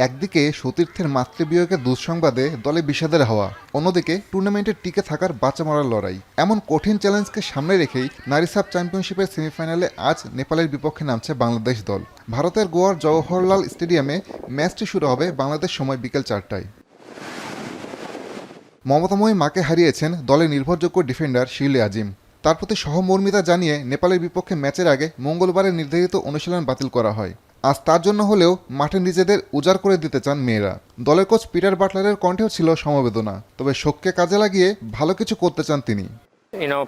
একদিকে সতীর্থের মাতৃবিয়োগের দুঃসংবাদে দলে বিষাদের হাওয়া, অন্যদিকে টুর্নামেন্টে টিকে থাকার বাঁচা মরার লড়াই। এমন কঠিন চ্যালেঞ্জকে সামনে রেখেই নারী সাব চ্যাম্পিয়নশিপের সেমিফাইনালে আজ নেপালের বিপক্ষে নামছে বাংলাদেশ দল। ভারতের গোয়ার জওহরলাল স্টেডিয়ামে ম্যাচটি শুরু হবে বাংলাদেশ সময় বিকেল 4টায়। মমতাময়ী মাকে হারিয়েছেন দলের নির্ভরযোগ্য ডিফেন্ডার শিরলি আজিম। তার প্রতি সহমর্মিতা জানিয়ে নেপালের বিপক্ষে ম্যাচের আগে মঙ্গলবারের নির্ধারিত অনুশীলন বাতিল করা হয়। আজ তার জন্য হলেও মাঠে নিজেদের উজাড় করে দিতে চান মেয়েরা। দলের কোচ পিটার বাটলারের কণ্ঠেও ছিল সমবেদনা, তবে শোককে কাজে লাগিয়ে ভালো কিছু করতে চান তিনি।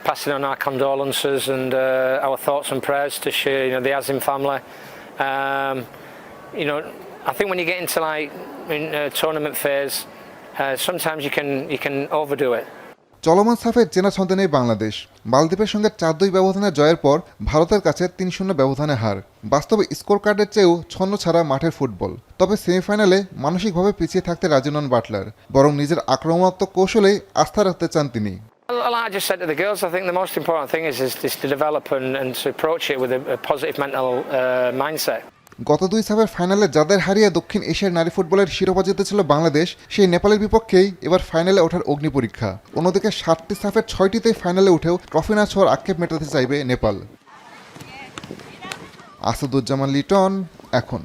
Passing on our condolences and our thoughts and prayers to the Azim family. I think when you get into tournament phase, sometimes you can overdo it. চলমান সাফের চেনা ছন্দে নেই বাংলাদেশ। মালদ্বীপের সঙ্গে 4-2 ব্যবধানে জয়ের পর ভারতের কাছে 3-0 ব্যবধানে হার। বাস্তবে স্কোর কার্ডের চেয়েও ছন্ন ছাড়া মাঠের ফুটবল। তবে সেমিফাইনালে মানসিকভাবে পিছিয়ে থাকতে রাজি নন বাটলার, বরং নিজের আক্রমণাত্মক কৌশলেই আস্থা রাখতে চান তিনি। Like I just said to the girls, I think the most important thing is to develop and to approach it with a positive mental mindset. গত 2 সাফের ফাইনালে যাদের হারিয়ে দক্ষিণ এশিয়ার নারী ফুটবলের শিরোপা জিতেছিল বাংলাদেশ, সেই নেপালের বিপক্ষেই এবার ফাইনালে ওঠার অগ্নি পরীক্ষা। অন্যদিকে 7টি সাফের 6টিতেই ফাইনালে উঠেও ট্রফি না ছোঁয়ার আক্ষেপ মেটাতে চাইবে নেপাল। আসাদুজ্জামান লিটন, এখন।